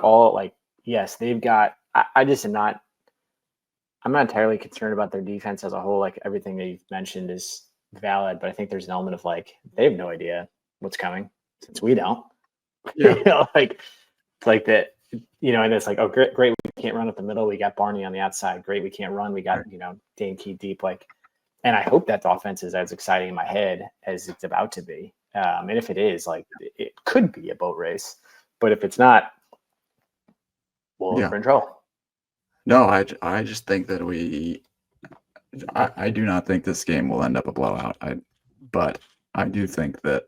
yes, they've got, I'm not entirely concerned about their defense as a whole. Everything that you've mentioned is valid, but I think there's an element of they have no idea what's coming since we don't. Yeah. It's like that, and it's oh, great, we can't run up the middle. We got Barney on the outside. Great, we can't run. We got, Dane Key deep. And I hope that the offense is as exciting in my head as it's about to be. And if it is, it could be a boat race. But if it's not, we're in trouble. No, I just think that I do not think this game will end up a blowout. But I do think that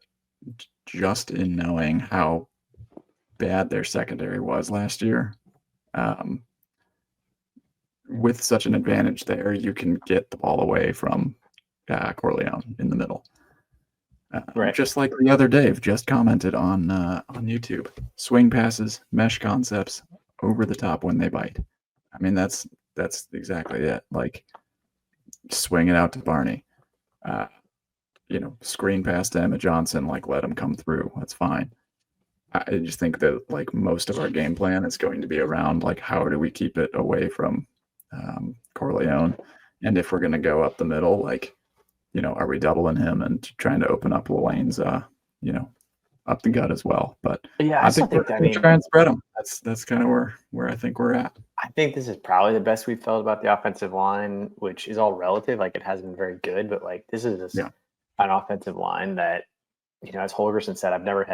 just in knowing how bad their secondary was last year, with such an advantage there, you can get the ball away from Corleone in the middle. Right. Just like the other Dave just commented on YouTube, swing passes, mesh concepts, over the top when they bite. I mean, that's exactly it. Like, swing it out to Barney. Screen pass to Emma Johnson, like, let him come through. That's fine. I just think that, like, most of our game plan is going to be around, like, how do we keep it away from Corleone? And if we're going to go up the middle, like, are we doubling him and trying to open up the lanes, up the gut as well? But yeah, I think we're going to try and spread them. That's kind of where I think we're at. I think this is probably the best we've felt about the offensive line, which is all relative. Like, it hasn't been very good, but like, this is an offensive line that, as Holgerson said, I've never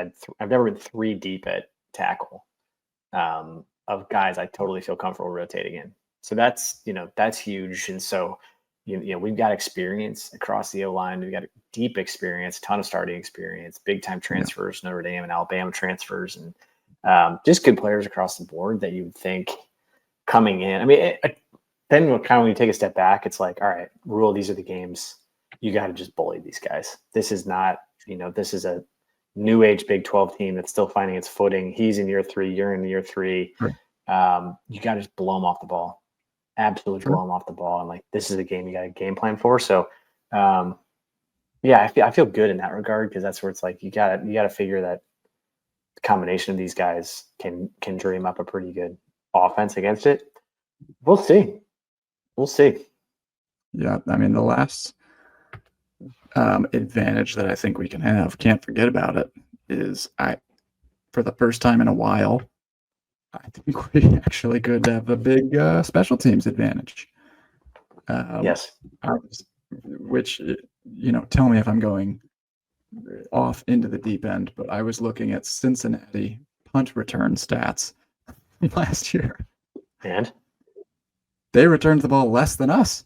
been 3 deep at tackle of guys I totally feel comfortable rotating in. So that's huge. And so, we've got experience across the O-line. We've got deep experience, ton of starting experience, big time transfers, Notre Dame and Alabama transfers, and just good players across the board that you would think coming in. I mean, then when you take a step back, it's like, all right, Rule, these are the games. You got to just bully these guys. This is not, this is a new age Big 12 team that's still finding its footing. He's in year 3, you're in year 3. Sure. You got to just blow them off the ball. Absolutely blow them off the ball. And like, this is a game you got a game plan for. So, I feel good in that regard, because that's where it's like, you got to figure that the combination of these guys can dream up a pretty good offense against it. We'll see. Yeah, I mean, the last advantage that I think we can have, can't forget about it, is for the first time in a while, I think we actually could have a big special teams advantage. Yes. Which, tell me if I'm going off into the deep end, but I was looking at Cincinnati punt return stats last year. And? They returned the ball less than us.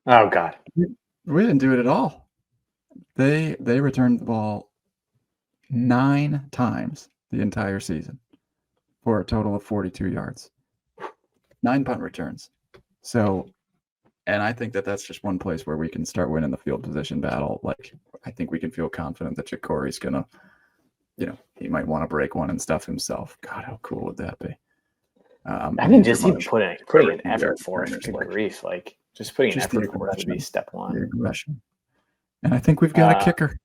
Oh, God. We didn't do it at all. They returned the ball 9 times the entire season for a total of 42 yards. 9 punt returns. So, and I think that that's just one place where we can start winning the field position battle. Like, I think we can feel confident that Jacory's going to, he might want to break one and stuff himself. God, how cool would that be? I mean, just even putting an effort for it, good grief. Like, just putting an effort for it would be step one. The aggression. And I think we've got a kicker.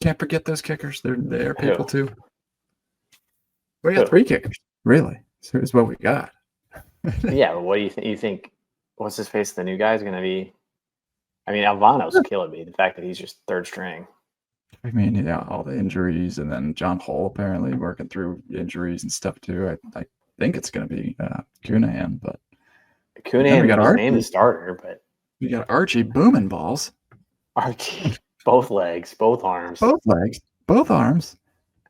Can't forget those kickers. They're people too. We got 3 kickers, really. So here's what we got. Yeah, but what do you think? You think, what's his face? The new guy is going to be. I mean, Alvano's killing me. The fact that he's just 3rd string. I mean, yeah, all the injuries, and then John Hull apparently working through injuries and stuff too. I think it's going to be Cunahan, but Cunahan was named the starter, but we got Archie booming balls. Archie, both legs, both arms,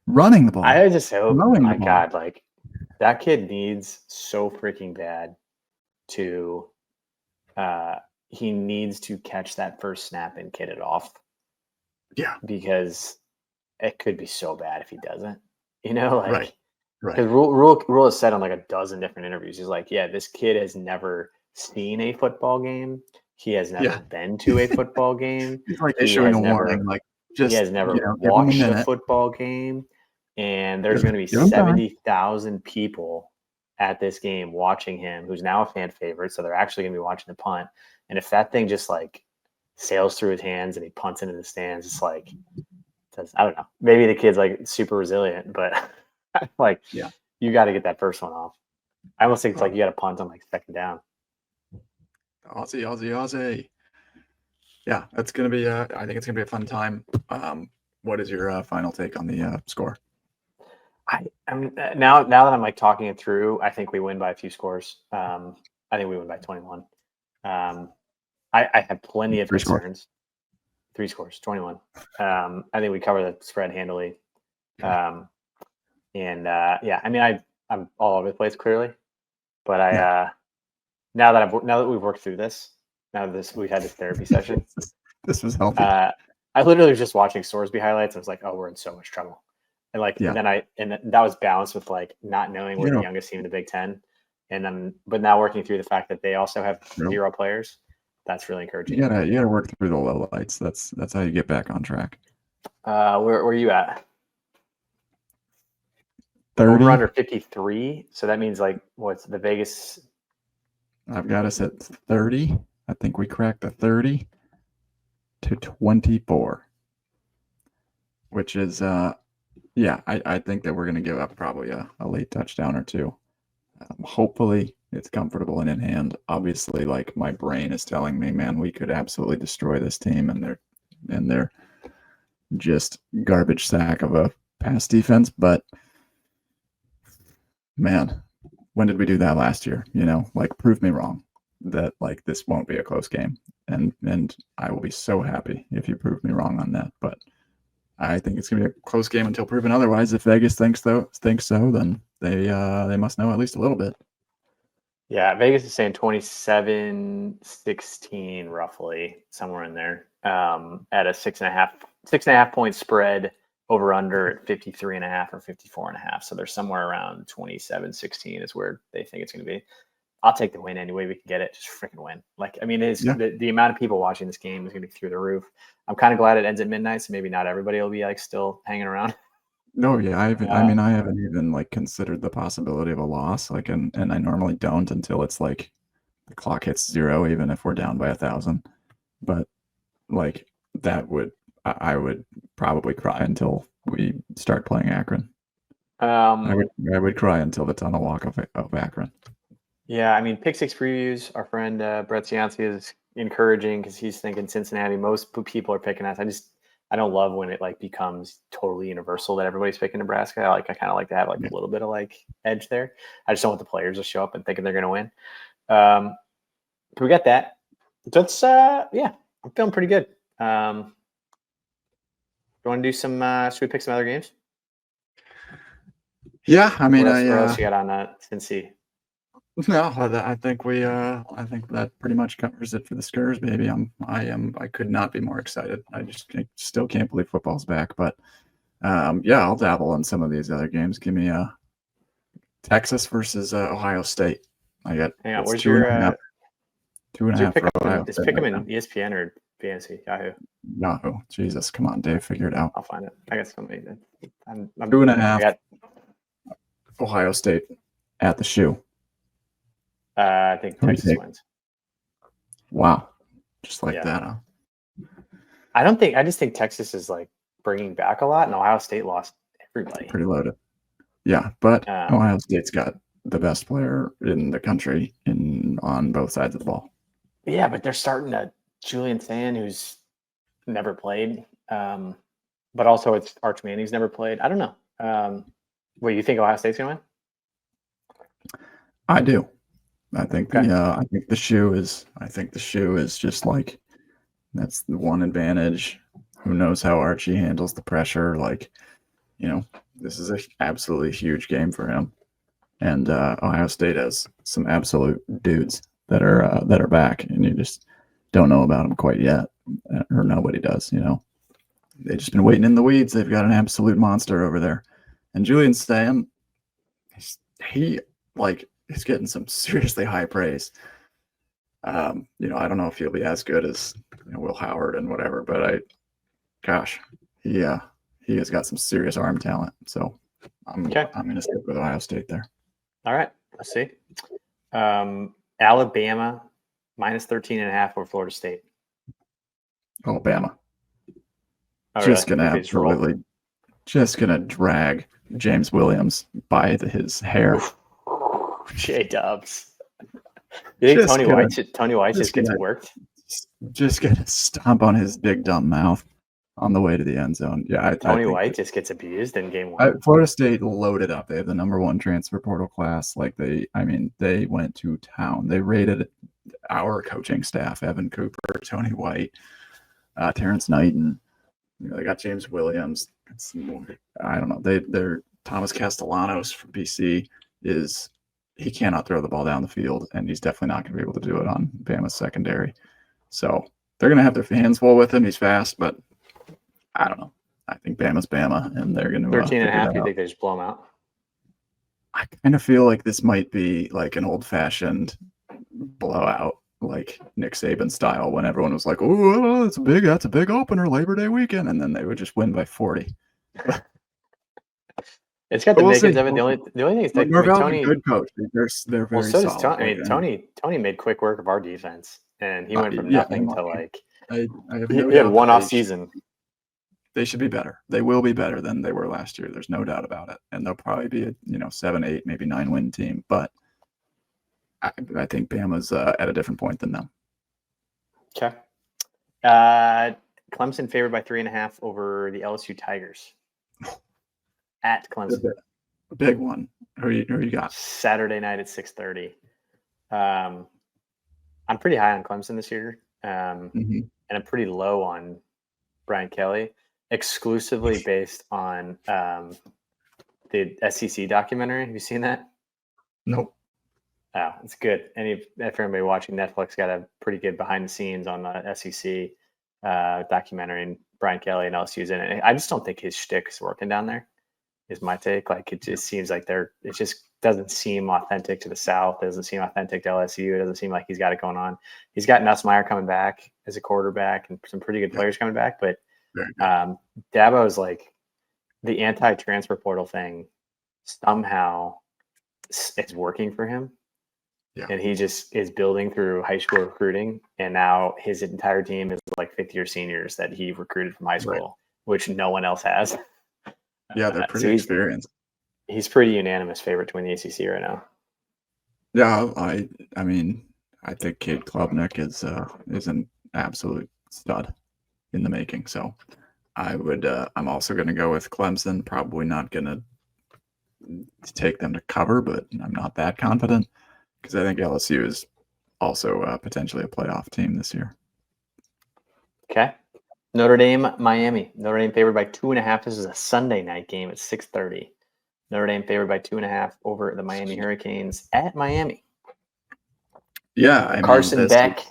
running the ball. I just hope, my God, like, that kid needs so freaking bad to. He needs to catch that first snap and get it off. Yeah, because it could be so bad if he doesn't. Like, right. Because Rule has said on like a dozen different interviews, he's like, yeah, this kid has never seen a football game. He has never been to a football game. He's like issuing a warning, like, just, he has never watched a football game. And there's going to be 70,000 people at this game watching him, who's now a fan favorite. So they're actually going to be watching the punt. And if that thing just like sails through his hands and he punts into the stands, it's like, I don't know. Maybe the kid's like super resilient, but like, you got to get that first one off. I almost think it's like you got to punt on like 2nd down. Aussie. Yeah, that's going to be, I think it's going to be a fun time. What is your final take on the score? I mean, now that I'm like talking it through, I think we win by a few scores. I think we win by 21. I have plenty of concerns. 3 scores, 21. I think we cover the spread handily. I mean, I'm all over the place clearly, but now that we've worked through this, we've had this therapy session. This was healthy. I literally was just watching Sorsby highlights. I was like, oh, we're in so much trouble. And that was balanced with like not knowing we're the youngest team in the Big Ten. But now working through the fact that they also have 0 players, that's really encouraging. You gotta work through the lowlights. That's how you get back on track. Where are you at? 30. Over under 53. So that means like what's the Vegas? I've got us at 30. I think we cracked the 30 to 24, which is I think that we're gonna give up probably a late touchdown or two. Hopefully it's comfortable and in hand. Obviously, like my brain is telling me, man, we could absolutely destroy this team, and they're just garbage sack of a pass defense. But man, when did we do that last year? Like prove me wrong that like this won't be a close game, and I will be so happy if you prove me wrong on that. But I think it's gonna be a close game until proven otherwise. If Vegas thinks so, then they must know at least a little bit. Yeah, Vegas is saying 27-16 roughly, somewhere in there. At a 6.5 point spread, over under at 53.5 or 54.5. So they're somewhere around 27-16 is where they think it's going to be. I'll take the win any way we can get it. Just freaking win. Like, I mean, the amount of people watching this game is going to be through the roof. I'm kind of glad it ends at midnight, so maybe not everybody will be like still hanging around. No, yeah, I haven't even like considered the possibility of a loss. Like, and I normally don't until it's like the clock hits 0, even if we're down by 1,000. But like I would probably cry until we start playing Akron. I would cry until the tunnel walk of Akron. Yeah, I mean, Pick Six previews. Our friend Brett Cianci is encouraging because he's thinking Cincinnati. Most people are picking us. I don't love when it like becomes totally universal that everybody's picking Nebraska. I kind of like to have like a little bit of like edge there. I just don't want the players to show up and thinking they're going to win. But we got that. That's I'm feeling pretty good. You want to do some? Should we pick some other games? Yeah, I mean, what else you got on Cincy? No, I think that pretty much covers it for the Skurs, baby. I could not be more excited. I still can't believe football's back, but I'll dabble in some of these other games. Give me Texas versus Ohio State. Hang on, where's 2.5? 2.5. Just pick them in ESPN or Fantasy Yahoo. Yahoo. Jesus, come on, Dave, figure it out. I'll find it. I got somebody. I'm 2.5. Ohio State at the shoe. I think Texas wins. Wow. Just like that, huh? I just think Texas is like bringing back a lot, and Ohio State lost everybody. Pretty loaded. Yeah, but Ohio State's got the best player in the country on both sides of the ball. Yeah, but they're starting Julian Sand, who's never played. But also it's Arch Manning's never played. I don't know. What, you think Ohio State's going to win? I do. I think the shoe is just like, that's the one advantage. Who knows how Archie handles the pressure? Like, this is an absolutely huge game for him. And Ohio State has some absolute dudes that are back, and you just don't know about them quite yet, or nobody does. They've just been waiting in the weeds. They've got an absolute monster over there, and Julian Sand, he is getting some seriously high praise. I don't know if he'll be as good as Will Howard and whatever, but he has got some serious arm talent. So I'm going to stick with Ohio State there. All right, let's see. Alabama minus 13.5 for Florida State. Alabama. Oh, just gonna drag James Williams by his hair. J-Dubs. You think Tony White just gets worked? Just gonna stomp on his big dumb mouth on the way to the end zone. Yeah, Tony White just gets abused in game one. Florida State loaded up. They have the number 1 transfer portal class. Like they went to town. They rated our coaching staff: Evan Cooper, Tony White, Terrence Knighton. They got James Williams. I don't know. They're Thomas Castellanos from BC. is he cannot throw the ball down the field, and he's definitely not going to be able to do it on Bama's secondary. So they're going to have their hands full with him. He's fast, but I don't know. I think Bama's Bama, and they're going to 13 and a half, you think they just blow them out? I kind of feel like this might be like an old-fashioned blowout, like Nick Saban style, when everyone was like, "Oh, that's a big opener, Labor Day weekend," and then they would just win by 40. It's got the makings of it. The only thing is that Tony, good coach. They're very so does solid. Tony. Tony made quick work of our defense, and he went from nothing to like. I have he no had doubt one off season. They should be better. They will be better than they were last year. There's no doubt about it, and they'll probably be a 7, 8, maybe 9 win team. But I think Bama's at a different point than them. Okay. Clemson favored by 3.5 over the LSU Tigers. At Clemson. A big one. Who you got? Saturday night at 6:30. I'm pretty high on Clemson this year, and I'm pretty low on Brian Kelly, exclusively based on the SEC documentary. Have you seen that? Nope. Oh, it's good. If anybody watching Netflix, got a pretty good behind the scenes on the SEC documentary, and Brian Kelly and LSU's in it. I just don't think his shtick is working down there. Is my take. Like, it just seems like it just doesn't seem authentic to the South. It doesn't seem authentic to LSU. It doesn't seem like he's got it going on. He's got Nussmeier coming back as a quarterback and some pretty good players coming back. But Dabo's like the anti-transfer portal thing somehow it's working for him. Yeah. And he just is building through high school recruiting. And now his entire team is like fifth-year seniors that he recruited from high school, which no one else has. Yeah, they're pretty experienced. He's pretty unanimous favorite to win the ACC right now. Yeah, I mean, I think Cade Klubnik is an absolute stud in the making. So I'm also going to go with Clemson. Probably not going to take them to cover, but I'm not that confident because I think LSU is also potentially a playoff team this year. Okay. Notre Dame, Miami. Notre Dame favored by 2.5. This is a Sunday night game at 6:30. Notre Dame favored by 2.5 over the Miami Hurricanes at Miami. Yeah, Carson Beck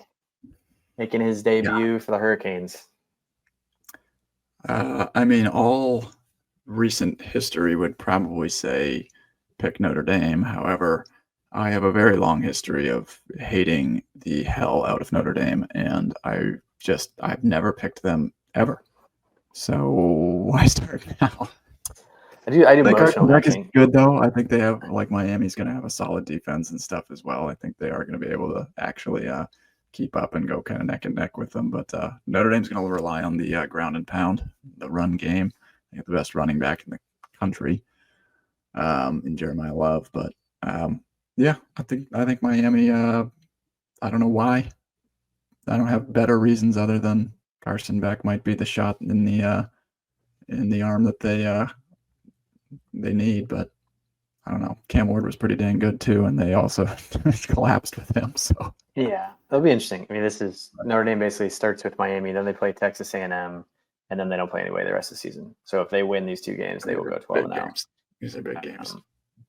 making his debut for the Hurricanes. All recent history would probably say pick Notre Dame. However, I have a very long history of hating the hell out of Notre Dame, and I've never picked them ever. So why start now? I do emotional Beck is good though. I think they have Miami's going to have a solid defense and stuff as well. I think they are going to be able to actually keep up and go kind of neck and neck with them. But Notre Dame's going to rely on the ground and pound, the run game. They have the best running back in the country in Jeremiah Love. But yeah, I think Miami. I don't know why. I don't have better reasons other than Carson Beck might be the shot in the arm that they need, but I don't know. Cam Ward was pretty dang good too, and they also collapsed with him. So yeah, that'll be interesting. I mean, this is Notre Dame basically starts with Miami, then they play Texas A&M, and then they don't play anyway the rest of the season. So if they win these two games, they will go 12-0. These are big games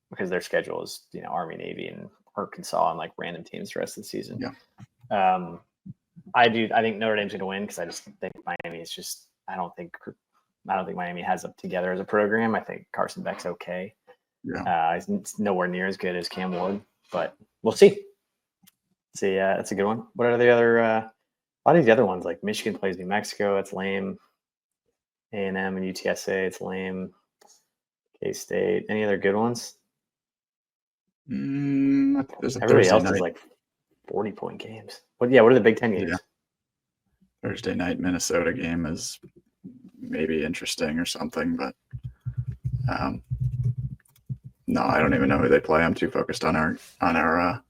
because their schedule is Army, Navy, and Arkansas, and like random teams the rest of the season. Yeah. I think Notre Dame's going to win because I just think Miami is just. I don't think Miami has it together as a program. I think Carson Beck's okay. Yeah. He's nowhere near as good as Cam Ward, but we'll see. See, that's a good one. What are the other? A lot of the other ones, like Michigan plays New Mexico. It's lame. A&M and UTSA. It's lame. K-State. Any other good ones? Everybody else is like 40-point games. What are the Big Ten games? Yeah. Thursday night Minnesota game is maybe interesting or something, but no, I don't even know who they play. I'm too focused on our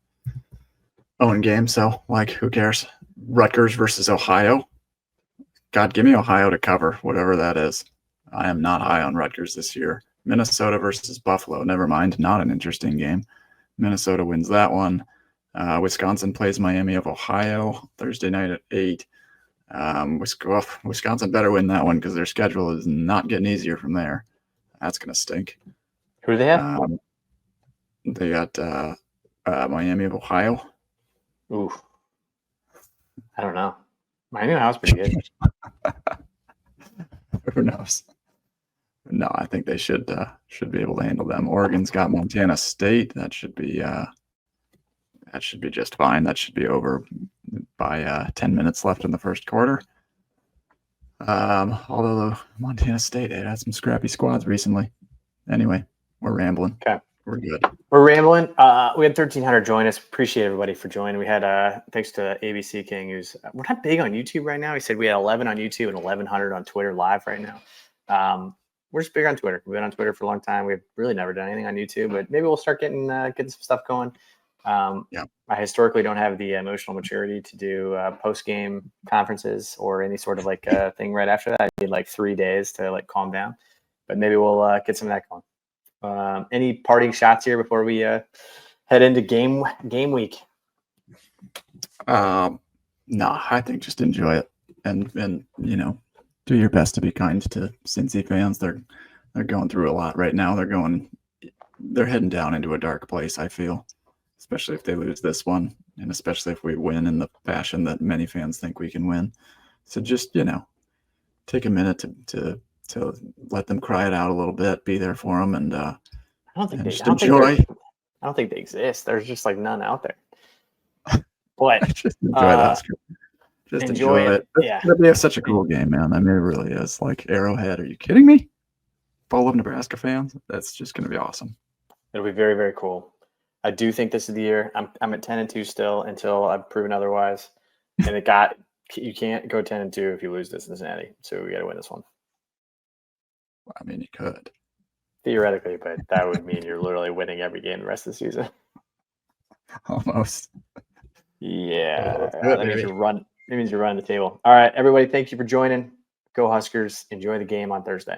own game. So who cares? Rutgers versus Ohio. God, give me Ohio to cover, whatever that is. I am not high on Rutgers this year. Minnesota versus Buffalo. Never mind. Not an interesting game. Minnesota wins that one. Wisconsin plays Miami of Ohio Thursday night at 8. Wisconsin better win that one because their schedule is not getting easier from there. That's going to stink. Who do they have? They got Miami of Ohio. Ooh, I don't know. Miami of Ohio's pretty good. Who knows? No, I think they should be able to handle them. Oregon's got Montana State. That should be just fine. That should be over by 10 minutes left in the first quarter. Although Montana State had some scrappy squads recently. Anyway, we're rambling. Okay. We're good. We're rambling. We had 1,300 join us. Appreciate everybody for joining. We had thanks to ABC King, who's we're not big on YouTube right now. He said we had 11 on YouTube and 1,100 on Twitter live right now. We're just big on Twitter. We've been on Twitter for a long time. We've really never done anything on YouTube, but maybe we'll start getting some stuff going. Yeah. I historically don't have the emotional maturity to do post-game conferences or any sort of like thing right after that. I need like 3 days to like calm down, but maybe we'll get some of that going. Any parting shots here before we head into game week? No, I think just enjoy it and do your best to be kind to Cincy fans. They're going through a lot right now. They're heading down into a dark place, I feel, especially if they lose this one, and especially if we win in the fashion that many fans think we can win. So just take a minute to let them cry it out a little bit, be there for them, and I don't think enjoy. I don't think they exist. There's just like none out there. But just enjoy that. Just enjoy it. Yeah, we have such a cool game, man. I mean, it really is. Like Arrowhead. Are you kidding me? Full of Nebraska fans. That's just going to be awesome. It'll be very, very cool. I do think this is the year. I'm at 10-2 still until I've proven otherwise. And you can't go 10-2 if you lose to Cincinnati. So we got to win this one. I mean, you could theoretically, but that would mean you're literally winning every game the rest of the season. Almost. Yeah, that means you run. It means you're running the table. All right, everybody. Thank you for joining. Go Huskers. Enjoy the game on Thursday.